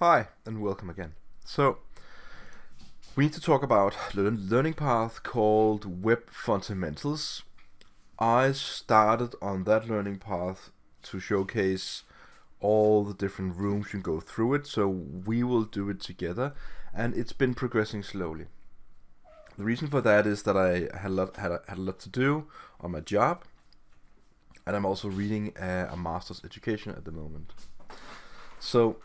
Hi and welcome again. So we need to talk about learning path called Web Fundamentals. I started on that learning path to showcase all the different rooms you can go through it, so we will do it together, and it's been progressing slowly. The reason for that is that I had a lot to do on my job, and I'm also reading a master's education at the moment. So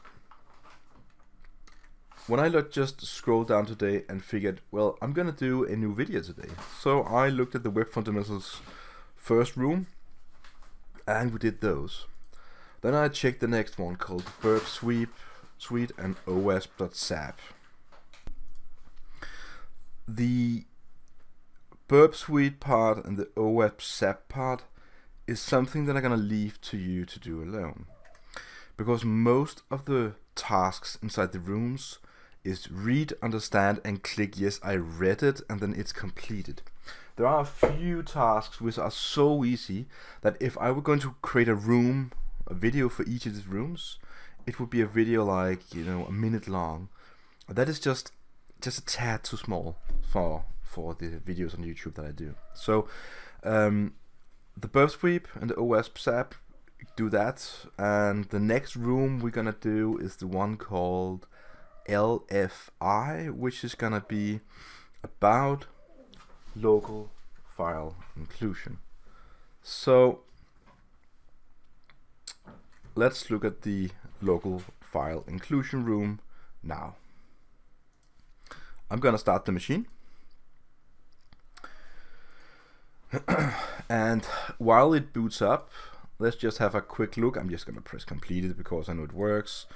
when I just scrolled down today and figured, well, I'm gonna do a new video today. So I looked at the Web Fundamentals first room, and we did those. Then I checked the next one called Burp Suite and OWASP.sap. The Burp Suite part and the OWASP.sap part is something that I'm gonna leave to you to do alone, because most of the tasks inside the rooms is read, understand, and click yes, I read it, and then it's completed. There are a few tasks which are so easy that if I were going to create a video for each of these rooms, it would be a video like, a minute long. That is just a tad too small for the videos on YouTube that I do. So the Burp Sweep and the OWASP.sap do that, and the next room we're gonna do is the one called LFI, which is gonna be about local file inclusion. So let's look at the local file inclusion room now. I'm gonna start the machine, and while it boots up, let's just have a quick look. I'm just gonna press completed because I know it works.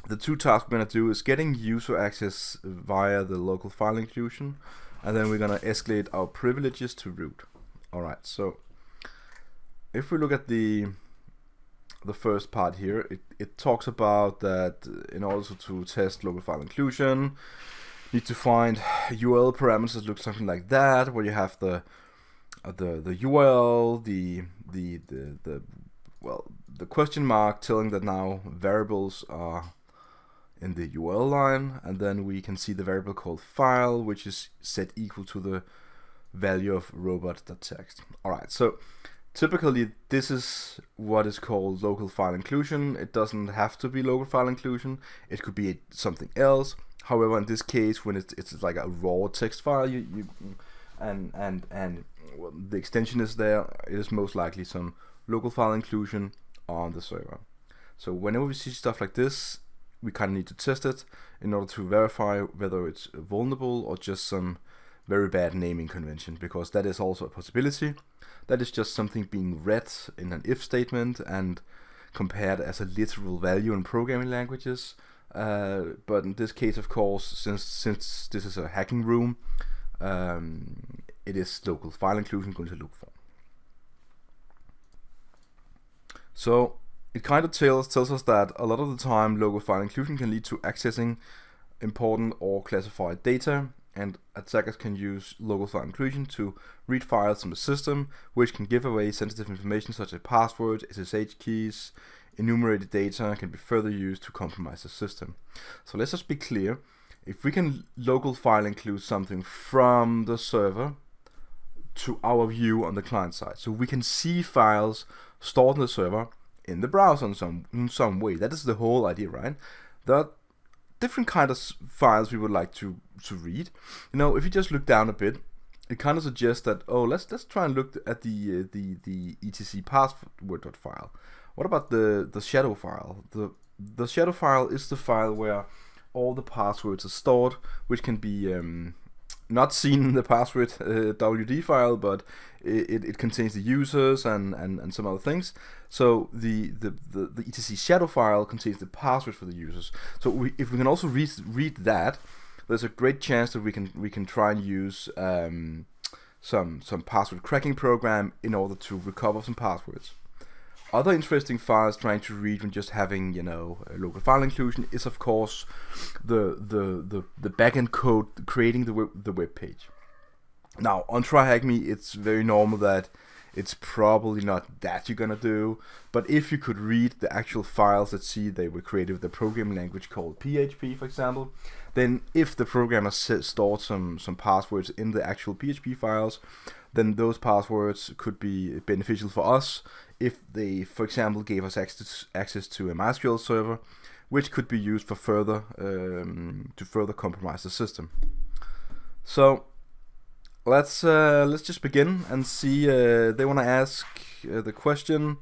The two tasks we're gonna do is getting user access via the local file inclusion, and then we're gonna escalate our privileges to root. Alright, so if we look at the first part here, it talks about that in order to test local file inclusion, you need to find URL parameters that look something like that, where you have the URL, the question mark telling that now variables are in the URL line, and then we can see the variable called file, which is set equal to the value of robot.txt. Alright, so typically this is what is called local file inclusion. It doesn't have to be local file inclusion, it could be something else. However, in this case, when it's like a raw text file, and the extension is there, it is most likely some local file inclusion on the server. So whenever we see stuff like this, we kind of need to test it in order to verify whether it's vulnerable or just some very bad naming convention, because that is also a possibility. That is just something being read in an if statement and compared as a literal value in programming languages. But in this case, of course, since this is a hacking room, it is local file inclusion going to look for. So it kind of tells us that a lot of the time local file inclusion can lead to accessing important or classified data, and attackers can use local file inclusion to read files from the system, which can give away sensitive information such as passwords, SSH keys. Enumerated data can be further used to compromise the system. So let's just be clear. If we can local file include something from the server to our view on the client side, so we can see files stored on the server in the browser in some way. That is the whole idea, right? There are different kind of files we would like to read. If you just look down a bit, it kind of suggests that, let's try and look at the etc password.file. What about the shadow file? The shadow file is the file where all the passwords are stored, which can be not seen in the password WD file, but it contains the users and some other things. So the etc shadow file contains the password for the users. So if we can also read that, there's a great chance that we can try and use some password cracking program in order to recover some passwords. Other interesting files trying to read when just having a local file inclusion is of course the backend code creating the web page. Now on TryHackMe, it's very normal that it's probably not that you're gonna do. But if you could read the actual files, let's see, they were created with a programming language called PHP, for example, then if the programmer stored some passwords in the actual PHP files, then those passwords could be beneficial for us if they, for example, gave us access to a MySQL server, which could be used for further to further compromise the system. So let's just begin and see. They want to ask the question: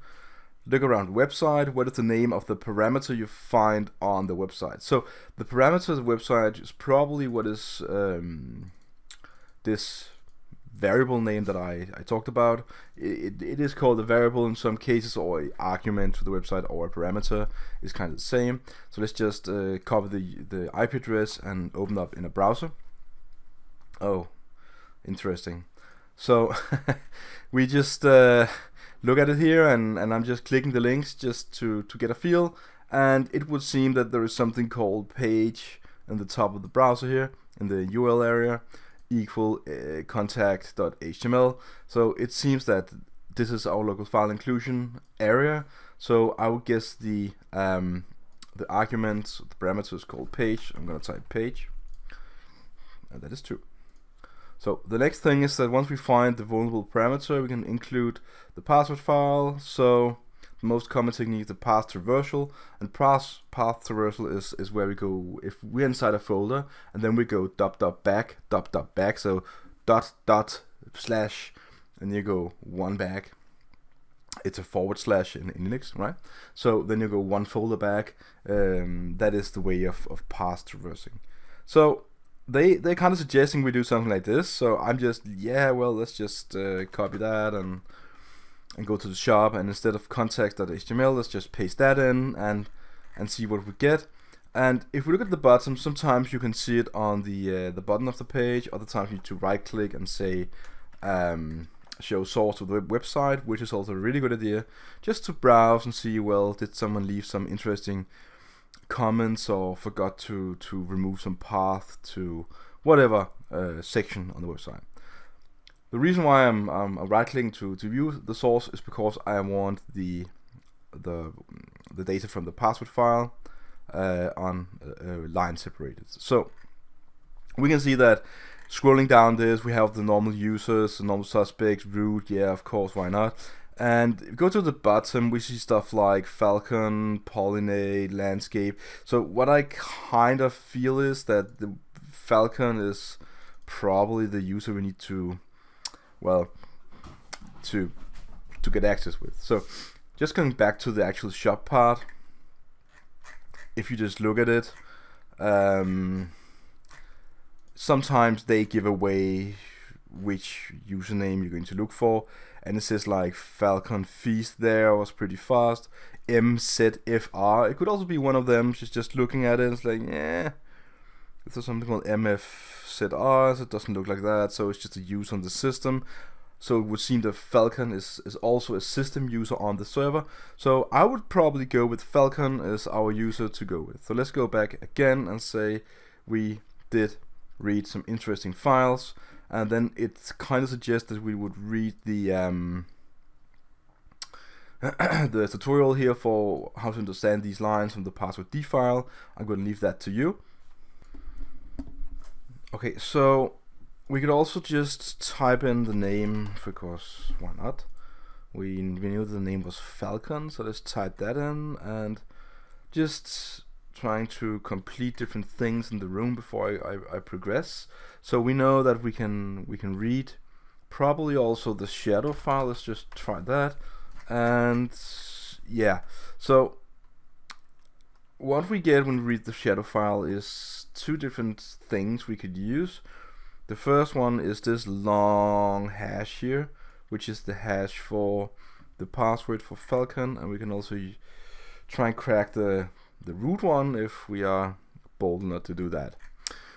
look around the website. What is the name of the parameter you find on the website? So the parameter of the website is probably what is this variable name that I talked about. It is called a variable in some cases, or an argument to the website, or a parameter is kind of the same. So let's just copy the IP address and open up in a browser. Oh, interesting. So we just look at it here, and I'm just clicking the links just to get a feel, and it would seem that there is something called page in the top of the browser here in the URL area equal contact.html. So it seems that this is our local file inclusion area. So I would guess the argument, the parameter is called page. I'm gonna type page, and that is true. So the next thing is that once we find the vulnerable parameter, we can include the password file. So the most common technique is the path traversal, and path traversal is where we go if we're inside a folder, and then we go back, so // and you go one back. It's a / in Linux, right? So then you go one folder back. That is the way of path traversing. So they're kind of suggesting we do something like this. So I'm just, let's just copy that and go to the shop, and instead of context.html, let's just paste that in and see what we get. And if we look at the bottom, sometimes you can see it on the bottom of the page. Other times you need to right click and say show source of the website, which is also a really good idea, just to browse and see, well, did someone leave some interesting comments or forgot to remove some path to whatever section on the website. The reason why I'm right-clicking to view the source is because I want the data from the password file on line separated. So we can see that scrolling down this, we have the normal users, the normal suspects, root, yeah, of course, why not? And if we go to the bottom, we see stuff like Falcon, Pollinate, Landscape. So what I kind of feel is that the Falcon is probably the user we need to get access with. So just going back to the actual shop part, if you just look at it, sometimes they give away which username you're going to look for, and it says like Falcon Feast there was pretty fast. MZFR, it could also be one of them. Just looking at it, it's like, if there's something called MFZR, so it doesn't look like that, so it's just a user on the system. So it would seem that Falcon is also a system user on the server. So I would probably go with Falcon as our user to go with. So let's go back again and say we did read some interesting files, and then it kind of suggests that we would read the the tutorial here for how to understand these lines from the password_d file. I'm going to leave that to you. Okay, so we could also just type in the name, because why not? We knew the name was Falcon, so let's type that in, and just trying to complete different things in the room before I progress. So we know that we can read probably also the shadow file. Let's just try that. And yeah, so what we get when we read the shadow file is two different things we could use. The first one is this long hash here, which is the hash for the password for Falcon, and we can also try and crack the root one if we are bold enough to do that.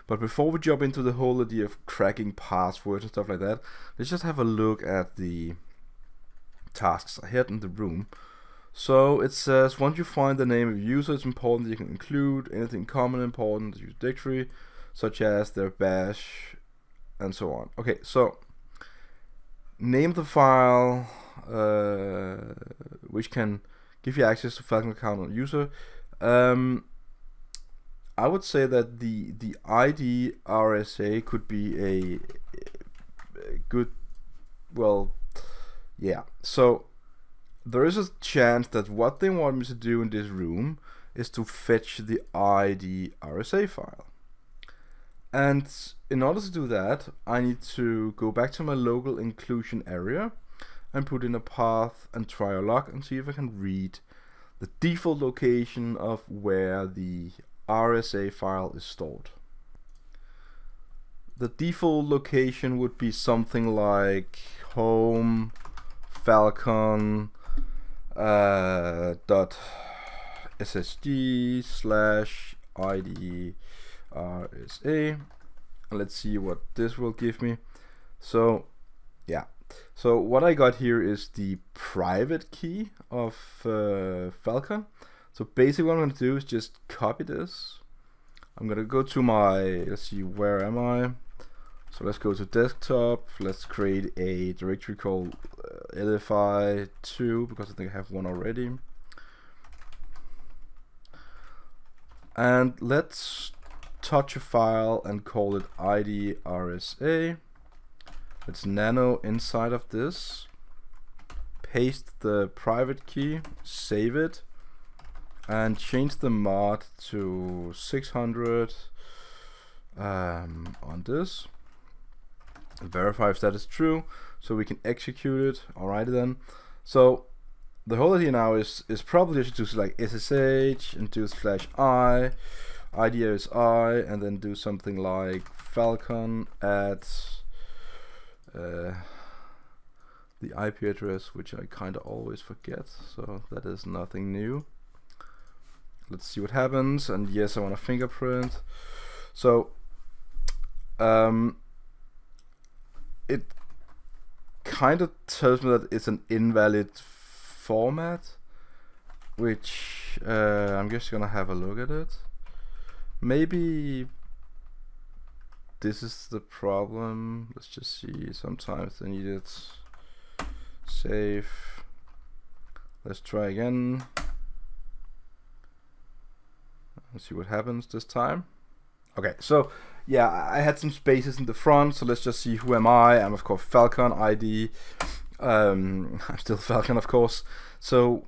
But before we jump into the whole idea of cracking passwords and stuff like that, let's just have a look at the tasks ahead in the room. So it says once you find the name of user, it's important that you can include anything common important, use dictionary, such as their bash and so on. Okay, so name the file, which can give you access to Falcon account on user. I would say that the Id Rsa could be a good, well, yeah. So there is a chance that what they want me to do in this room is to fetch the Id Rsa file. And in order to do that, I need to go back to my local inclusion area and put in a path and try a log and see if I can read the default location of where the RSA file is stored. The default location would be something like home falcon dot ssg slash id rsa. Let's see what this will give me. So yeah, so what I got here is the private key of Falcon. So basically what I'm going to do is just copy this. I'm going to go to my, let's see, where am I? So let's go to desktop. Let's create a directory called LFI 2 because I think I have one already. And let's touch a file and call it Id Rsa. Let's nano inside of this. Paste the private key, save it, and change the mod to 600 on this. And verify if that is true, so we can execute it. Alrighty then. So the whole idea now is probably just do like SSH and do /I, id is I, and then do something like falcon at the IP address, which I kind of always forget, so that is nothing new. Let's see what happens, and yes, I want a fingerprint. So it kind of tells me that it's an invalid format, which I'm just gonna have a look at it. Maybe this is the problem. Let's just see. Sometimes they need it. Save. Let's try again. Let's see what happens this time. Okay, so yeah, I had some spaces in the front, so let's just see who am I. I'm of course Falcon ID. I'm still Falcon, of course. So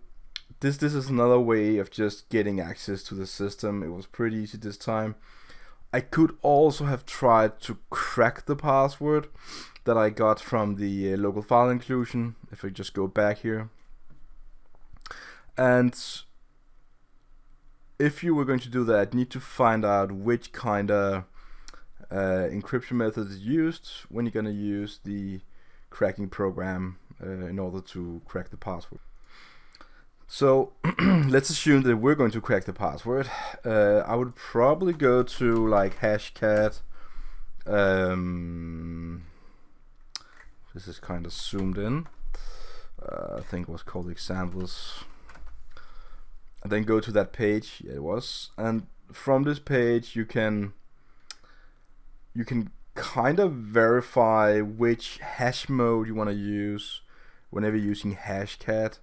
this is another way of just getting access to the system. It was pretty easy this time. I could also have tried to crack the password that I got from the local file inclusion. If I just go back here, and if you were going to do that, you need to find out which kind of encryption method is used when you're going to use the cracking program in order to crack the password. So let's assume that we're going to crack the password. I would probably go to like hashcat. This is kind of zoomed in. I think it was called examples. And then go to that page. Yeah, it was. And from this page, you can kind of verify which hash mode you want to use whenever you're using hashcat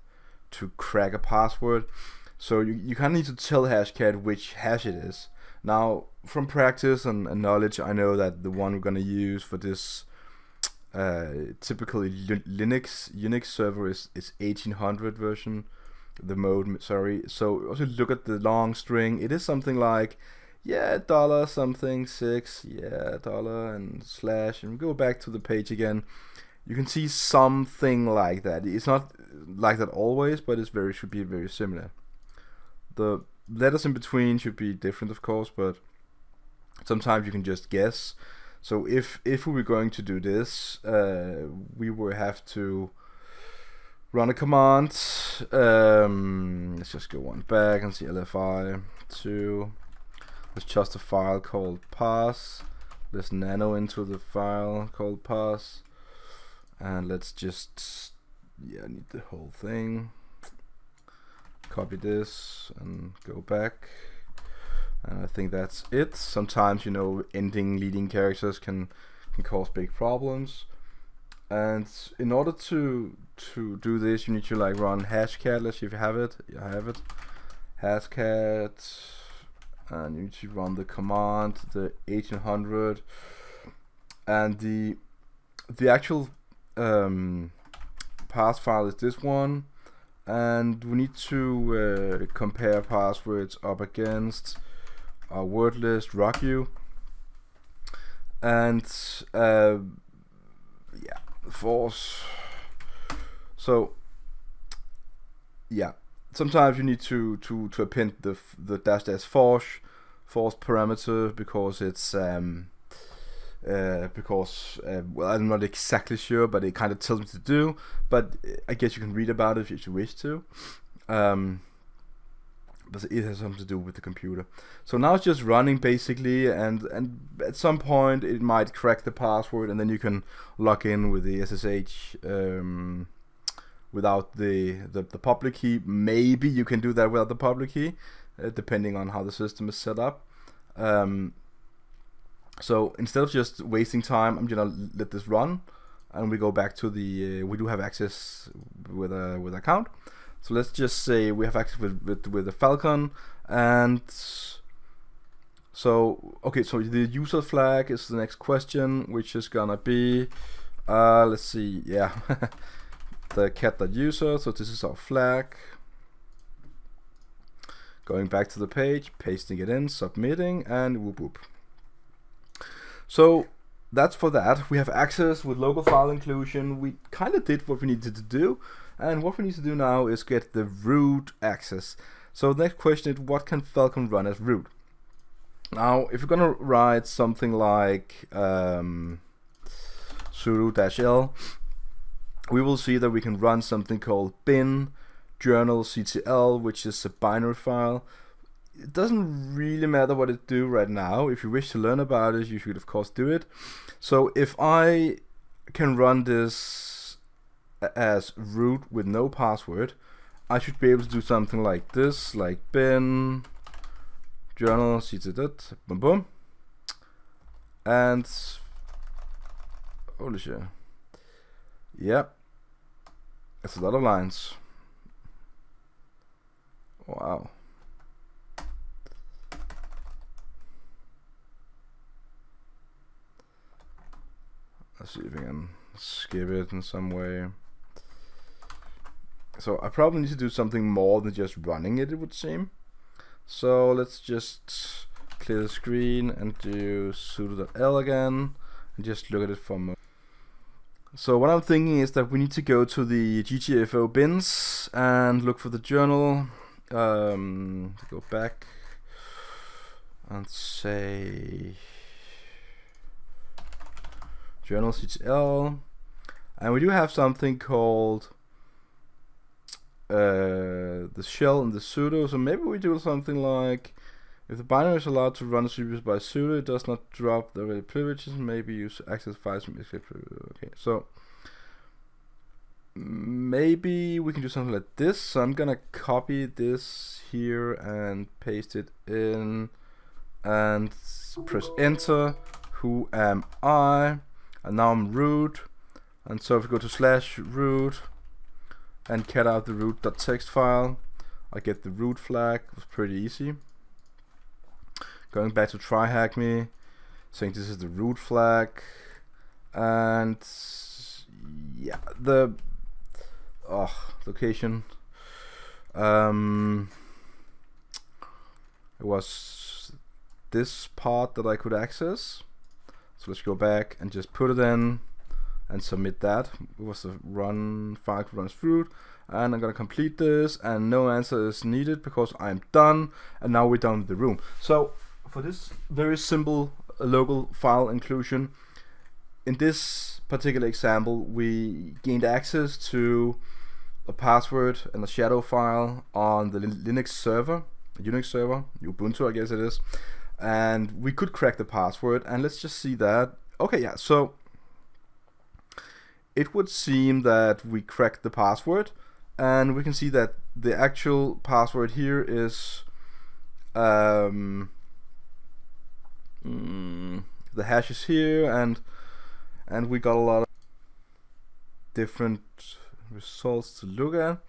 to crack a password. So you kind of need to tell hashcat which hash it is. Now, from practice and knowledge, I know that the one we're going to use for this typically Unix server is 1800 version, the mode, sorry. So also look at the long string. It is something like, yeah, dollar something 6, yeah, dollar and slash, and go back to the page again. You can see something like that. It's not like that always, but it's should be very similar. The letters in between should be different, of course, but sometimes you can just guess. So if we were going to do this, we would have to run a command. Let's just go one back and see LFI 2. Let's just a file called pass. Let's nano into the file called pass. And let's just, yeah, I need the whole thing. Copy this and go back. And I think that's it. Sometimes, you know, ending leading characters can cause big problems. And in order to do this, you need to like run hashcat. Let's see if you have it. I have it. Hashcat, and you need to run the command, the 1800, and the actual pass file is this one, and we need to compare passwords up against our word list RockU, and yeah, force. So yeah, sometimes you need to append the dash force parameter because it's well, I'm not exactly sure, but it kind of tells me to do. But I guess you can read about it if you wish to. But it has something to do with the computer. So now it's just running basically, and at some point it might crack the password, and then you can log in with the SSH without the public key. Maybe you can do that without the public key, depending on how the system is set up. So instead of just wasting time, I'm gonna let this run, and we go back to the we do have access with a account. So let's just say we have access with the Falcon, and so okay, so the user flag is the next question, which is gonna be let's see, yeah, the cat.user. So this is our flag. Going back to the page, pasting it in, submitting, and whoop whoop. So that's for that. We have access with local file inclusion. We kind of did what we needed to do. And what we need to do now is get the root access. So the next question is, what can Falcon run as root? Now, if you're going to write something like sudo-l, we will see that we can run something called bin journal.ctl, which is a binary file. It doesn't really matter what it do right now. If you wish to learn about it, you should of course do it. So if I can run this as root with no password, I should be able to do something like this, like bin journal ctl, boom boom, and holy shit, yeah, it's a lot of lines. Wow. Let's see if we can skip it in some way. So I probably need to do something more than just running it, it would seem. So let's just clear the screen and do sudo.l again and just look at it for a moment. So what I'm thinking is that we need to go to the GTFO bins and look for the journal. Go back and say journal CTL, and we do have something called the shell and the sudo. So maybe we do something like, if the binary is allowed to run supervised by sudo, it does not drop the related privileges, maybe use access files from escape. Okay, so maybe we can do something like this. So I'm gonna copy this here and paste it in and press enter. Who am I? And now I'm root. And so if we go to /root and cat out the root.txt file, I get the root flag. It was pretty easy. Going back to TryHackMe, saying this is the root flag, and yeah, the location. It was this part that I could access. So let's go back and just put it in and submit that. It was the run file runs through, and I'm gonna complete this, and no answer is needed because I'm done. And now we're done with the room. So for this very simple local file inclusion, in this particular example, we gained access to a password and a shadow file on the Linux server, Unix server, Ubuntu I guess it is, and we could crack the password. And let's just see that. Okay, yeah, so it would seem that we cracked the password, and we can see that the actual password here is the hash is here, and we got a lot of different results to look at.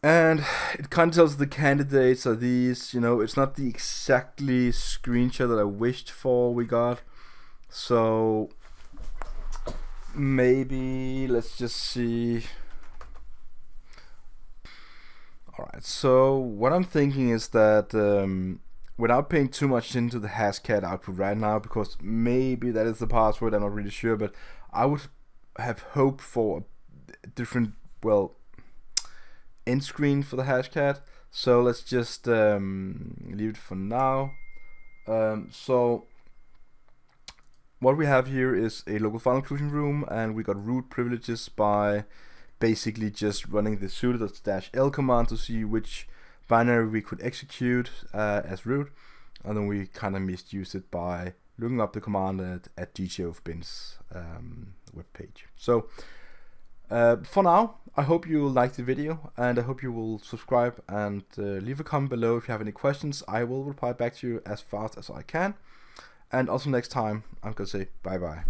And it kind of tells the candidates are these, you know, it's not the exactly screenshot that I wished for we got. So maybe let's just see. Alright, so what I'm thinking is that without paying too much into the hashcat output right now, because maybe that is the password, I'm not really sure, but I would have hoped for a different, well, end screen for the hashcat. So let's just leave it for now. So what we have here is a local file inclusion room, and we got root privileges by basically just running the sudo-l command to see which binary we could execute as root, and then we kind of misused it by looking up the command at dgofbins webpage. So for now, I hope you liked the video, and I hope you will subscribe and leave a comment below if you have any questions. I will reply back to you as fast as I can. And also next time, I'm gonna say bye bye.